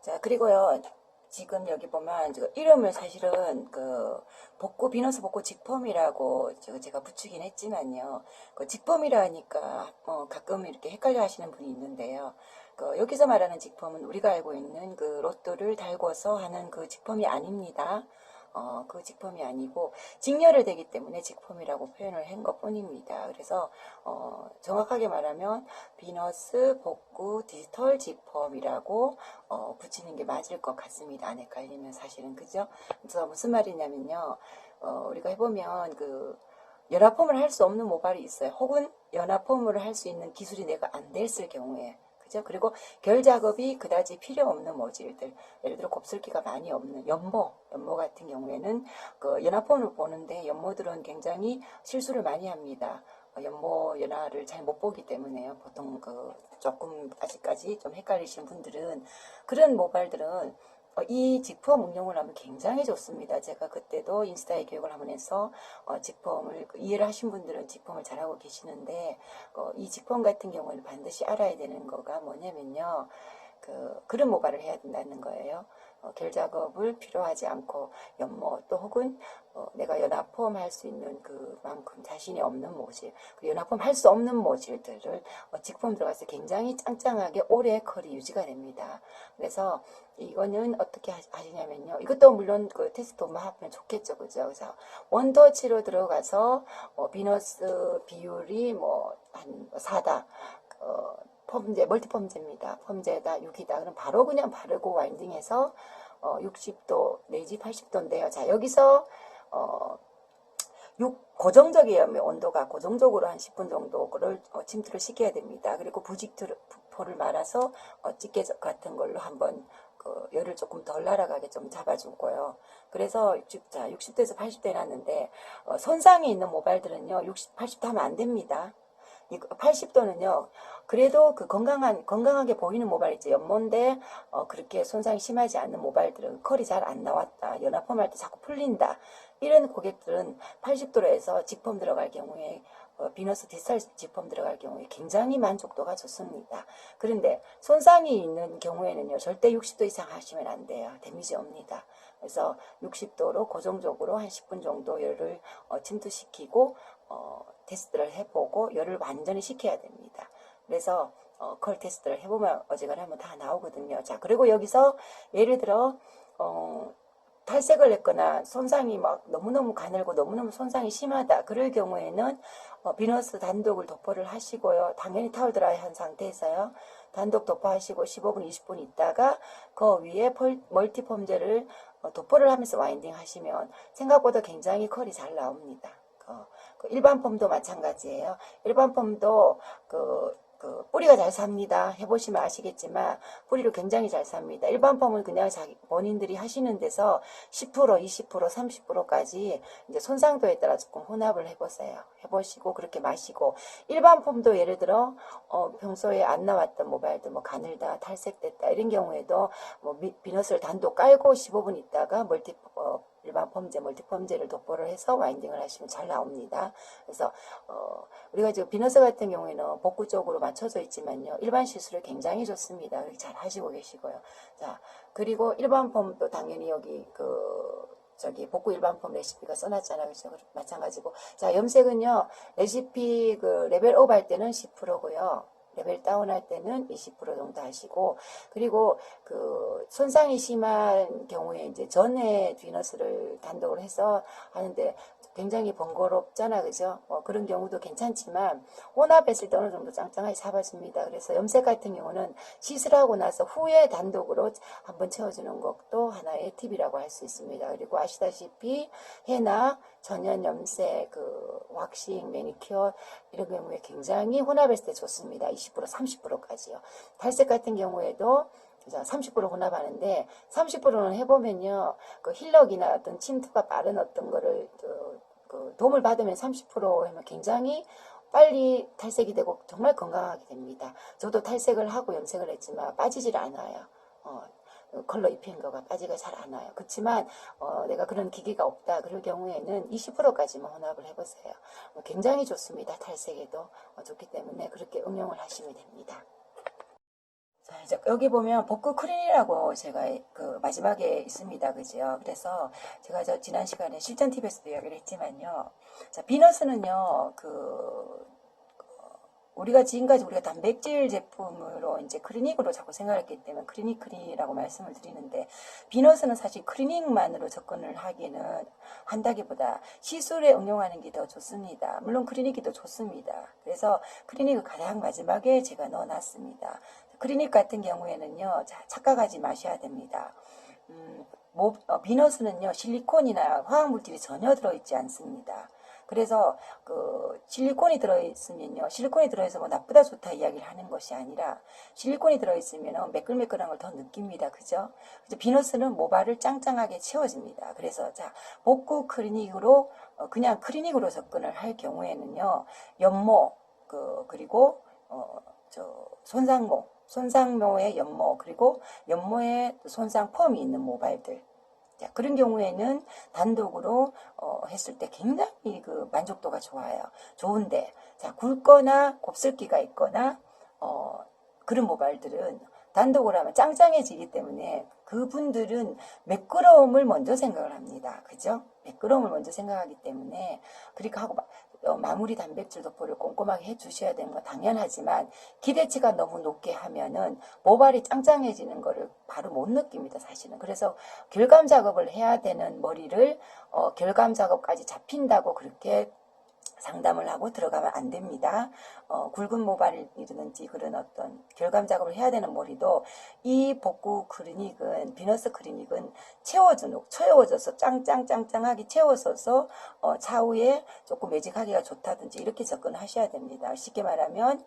자, 그리고요, 지금 여기 보면, 이름을 사실은, 비너스 복구 직펌이라고 제가 붙이긴 했지만요. 그 직펌이라 하니까, 가끔 이렇게 헷갈려 하시는 분이 있는데요. 여기서 말하는 직펌은 우리가 알고 있는 그 로또를 달궈서 하는 그 직펌이 아닙니다. 그 직펌이 아니고 직렬을 되기 때문에 직펌이라고 표현을 한 것뿐입니다. 그래서 정확하게 말하면 비너스 복구 디지털 직펌이라고 붙이는 게 맞을 것 같습니다. 안 헷갈리면 사실은 그죠? 그래서 무슨 말이냐면요. 우리가 해보면 연합펌을 할 수 없는 모발이 있어요. 혹은 연합펌을 할 수 있는 기술이 내가 안 됐을 경우에 그죠? 그리고 결 작업이 그다지 필요 없는 모질들, 예를 들어 곱슬기가 많이 없는 연모 같은 경우에는 연합본을 보는데 연모들은 굉장히 실수를 많이 합니다. 연모연화를 잘 못 보기 때문에요. 보통 조금 아직까지 좀 헷갈리시는 분들은 그런 모발들은 이 직펌 응용을 하면 굉장히 좋습니다. 제가 그때도 인스타에 교육을 한번 해서 직펌을 이해를 하신 분들은 직펌을 잘하고 계시는데 이 직펌 같은 경우는 반드시 알아야 되는 거가 뭐냐면요. 그런 모발을 해야 된다는 거예요. 결 작업을 필요하지 않고 연모 또 혹은 내가 연합펌 할 수 있는 그만큼 자신이 없는 모질, 연합펌 할 수 없는 모질들을 직펌 들어가서 굉장히 짱짱하게 오래 컬이 유지가 됩니다. 그래서 이거는 어떻게 하시냐면요. 이것도 물론 테스트 한번 하면 좋겠죠. 그죠? 그래서 원터치로 들어가서 비너스 비율이 한 4다. 펌제, 멀티펌제입니다. 펌제다, 6이다. 그럼 바로 그냥 바르고 와인딩해서 60도 내지 80도인데요. 자, 여기서 고정적이에요. 온도가 고정적으로 한 10분 정도를 침투를 시켜야 됩니다. 그리고 부직포를 말아서 집게 같은 걸로 한번 열을 조금 덜 날아가게 좀 잡아주고요. 그래서 60도에서 80도 해놨는데 손상이 있는 모발들은요. 80도 하면 안 됩니다. 80도는요, 그래도 건강하게 보이는 모발 있죠. 연모인데, 그렇게 손상이 심하지 않는 모발들은 컬이 잘 안 나왔다. 연합펌 할 때 자꾸 풀린다. 이런 고객들은 80도로 해서 직펌 들어갈 경우에, 비너스 디지털 직펌 들어갈 경우에 굉장히 만족도가 좋습니다. 그런데 손상이 있는 경우에는요, 절대 60도 이상 하시면 안 돼요. 데미지 옵니다. 그래서 60도로 고정적으로 한 10분 정도 열을 침투시키고, 테스트를 해보고 열을 완전히 식혀야 됩니다. 그래서 컬 테스트를 해보면 어지간하면 다 나오거든요. 자, 그리고 여기서 예를 들어 탈색을 했거나 손상이 막 너무너무 가늘고 너무너무 손상이 심하다. 그럴 경우에는 비너스 단독을 도포를 하시고요. 당연히 타월 드라이 한 상태에서요. 단독 도포하시고 15분, 20분 있다가 그 위에 멀티펌제를 도포를 하면서 와인딩 하시면 생각보다 굉장히 컬이 잘 나옵니다. 일반 펌도 마찬가지예요. 일반 펌도 뿌리가 잘 삽니다. 해보시면 아시겠지만 뿌리를 굉장히 잘 삽니다. 일반 펌은 그냥 본인들이 하시는 데서 10%, 20%, 30%까지 이제 손상도에 따라 조금 혼합을 해보세요. 해보시고 그렇게 마시고 일반 펌도 예를 들어 평소에 안 나왔던 모발들 가늘다, 탈색됐다 이런 경우에도 비너스를 단독 깔고 15분 있다가 일반 펌제, 멀티펌제를 도포를 해서 와인딩을 하시면 잘 나옵니다. 그래서 우리가 지금 비너스 같은 경우에는 복구 쪽으로 맞춰져 있지만요. 일반 시술이 굉장히 좋습니다. 잘 하시고 계시고요. 자, 그리고 일반 펌도 당연히 여기 복구 일반 펌 레시피가 써놨잖아요. 그래서 마찬가지고. 자, 염색은요. 레시피 레벨 업 할 때는 10%고요. 레벨 다운 할 때는 20% 정도 하시고, 그리고 손상이 심한 경우에 이제 전에 비너스를 단독으로 해서 하는데 굉장히 번거롭잖아, 그죠? 그런 경우도 괜찮지만 혼합했을 때 어느 정도 짱짱하게 잡아줍니다. 그래서 염색 같은 경우는 시술하고 나서 후에 단독으로 한번 채워주는 것도 하나의 팁이라고 할 수 있습니다. 그리고 아시다시피 해나 전연 염색, 왁싱, 매니큐어 이런 경우에 굉장히 혼합했을 때 좋습니다. 20%, 30%까지요. 탈색 같은 경우에도 30% 혼합하는데 30%는 해보면요. 힐럭이나 어떤 침투가 빠른 어떤 거를 도움을 받으면 30% 하면 굉장히 빨리 탈색이 되고 정말 건강하게 됩니다. 저도 탈색을 하고 염색을 했지만 빠지질 않아요. 컬러 입힌 거가 빠지가 잘 안 와요. 그렇지만 내가 그런 기기가 없다. 그럴 경우에는 20%까지만 혼합을 해보세요. 굉장히 좋습니다. 탈색에도 좋기 때문에 그렇게 응용을 하시면 됩니다. 자, 이제 여기 보면 복구 크린이라고 제가 그 마지막에 있습니다. 그죠? 그래서 제가 저 지난 시간에 실전 팁에서도 이야기를 했지만요. 자, 비너스는요, 우리가 지금까지 우리가 단백질 제품으로 이제 크리닉으로 자꾸 생각했기 때문에 크리닉이라고 말씀을 드리는데, 비너스는 사실 크리닉만으로 접근을 하기는 한다기보다 시술에 응용하는 게 더 좋습니다. 물론 크리닉이 더 좋습니다. 그래서 크리닉을 가장 마지막에 제가 넣어놨습니다. 크리닉 같은 경우에는요, 착각하지 마셔야 됩니다. 비너스는요, 실리콘이나 화학물질이 전혀 들어있지 않습니다. 그래서 그 실리콘이 들어있으면요, 실리콘이 들어있어 뭐 나쁘다 좋다 이야기를 하는 것이 아니라, 실리콘이 들어있으면 매끌매끌한 걸 더 느낍니다. 그죠? 그래서 비너스는 모발을 짱짱하게 채워집니다. 그래서 자, 복구 크리닉으로 그냥 크리닉으로 접근을 할 경우에는요, 연모 그리고 손상모의 연모, 그리고 연모에 손상 펌이 있는 모발들, 자, 그런 경우에는 단독으로 했을 때 굉장히 그 만족도가 좋아요. 좋은데, 자, 굵거나 곱슬기가 있거나 그런 모발들은 단독으로 하면 짱짱해지기 때문에 그분들은 매끄러움을 먼저 생각을 합니다. 그죠? 매끄러움을 먼저 생각하기 때문에, 그러니까 하고 마무리 단백질 도포를 꼼꼼하게 해주셔야 되는 건 당연하지만, 기대치가 너무 높게 하면은 모발이 짱짱해지는 거를 바로 못 느낍니다, 사실은. 그래서 결감 작업을 해야 되는 머리를 결감 작업까지 잡힌다고 그렇게 상담을 하고 들어가면 안 됩니다. 굵은 모발이라든지 그런 어떤 결감 작업을 해야 되는 머리도 이 복구 크리닉은, 비너스 크리닉은 채워져서 짱짱짱짱하게 채워져서 차후에 조금 매직하기가 좋다든지 이렇게 접근하셔야 됩니다. 쉽게 말하면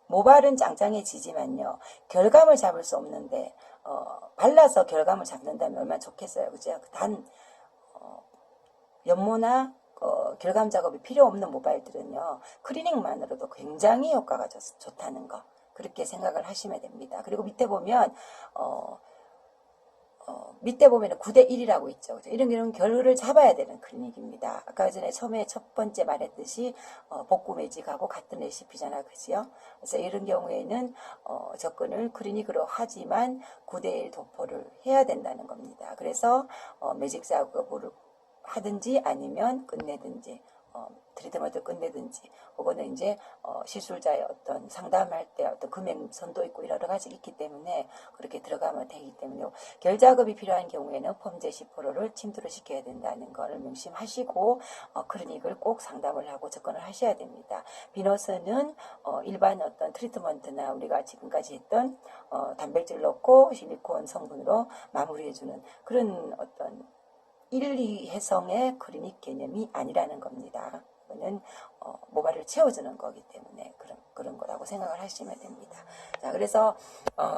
모발은 짱짱해지지만요, 결감을 잡을 수 없는데 발라서 결감을 잡는다면 얼마나 좋겠어요. 그죠? 연모나 결감 작업이 필요 없는 모발들은요, 크리닉만으로도 굉장히 효과가 좋다는 거, 그렇게 생각을 하시면 됩니다. 그리고 밑에 보면 밑에 보면 9대1이라고 있죠. 이런 결을 잡아야 되는 크리닉입니다. 아까 전에 처음에 첫 번째 말했듯이 복구 매직하고 같은 레시피잖아, 그지요? 그래서 이런 경우에는 접근을 크리닉으로 하지만 9대1 도포를 해야 된다는 겁니다. 그래서 매직 작업을 하든지 아니면 끝내든지, 트리트먼트 끝내든지, 그거는 이제 시술자의 어떤 상담할 때 어떤 금액선도 있고 여러 가지 있기 때문에 그렇게 들어가면 되기 때문에, 결 작업이 필요한 경우에는 펌 제시 프로를 침투를 시켜야 된다는 것을 명심하시고 크리닉을 꼭 상담을 하고 접근을 하셔야 됩니다. 비너스는 일반 어떤 트리트먼트나 우리가 지금까지 했던 단백질 넣고 실리콘 성분으로 마무리해주는 그런 어떤 1, 2회성의 크리닉 개념이 아니라는 겁니다. 이거는 모발을 채워주는 거기 때문에 그런 거라고 생각을 하시면 됩니다. 자, 그래서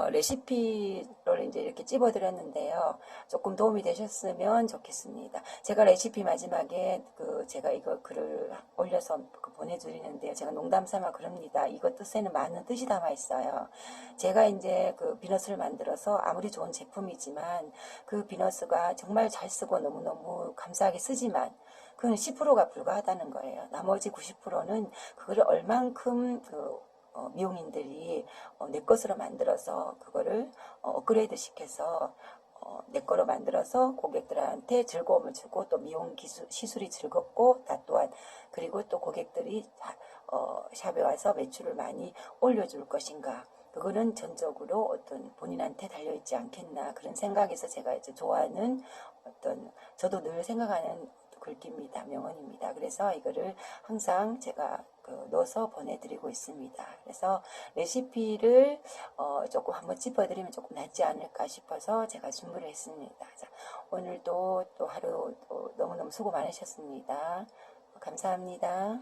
레시피를 이제 이렇게 찝어드렸는데요. 조금 도움이 되셨으면 좋겠습니다. 제가 레시피 마지막에 제가 이거 글을 올려서 보내드리는데요. 제가 농담삼아 그럽니다. 이거 뜻에는 많은 뜻이 담아 있어요. 제가 이제 그 비너스를 만들어서 아무리 좋은 제품이지만 그 비너스가 정말 잘 쓰고 너무너무 감사하게 쓰지만 그건 10%가 불과하다는 거예요. 나머지 90%는 그거를 얼만큼 미용인들이 내 것으로 만들어서 그거를 업그레이드 시켜서 내 거로 만들어서 고객들한테 즐거움을 주고, 또 미용 시술이 즐겁고, 또한 그리고 또 고객들이 샵에 와서 매출을 많이 올려줄 것인가, 그거는 전적으로 어떤 본인한테 달려있지 않겠나, 그런 생각에서 제가 이제 좋아하는 어떤, 저도 늘 생각하는 글귀입니다. 명언입니다. 그래서 이거를 항상 제가 넣어서 보내드리고 있습니다. 그래서 레시피를 조금 한번 짚어드리면 조금 낫지 않을까 싶어서 제가 준비를 했습니다. 자, 오늘도 또 하루 또 너무너무 수고 많으셨습니다. 감사합니다.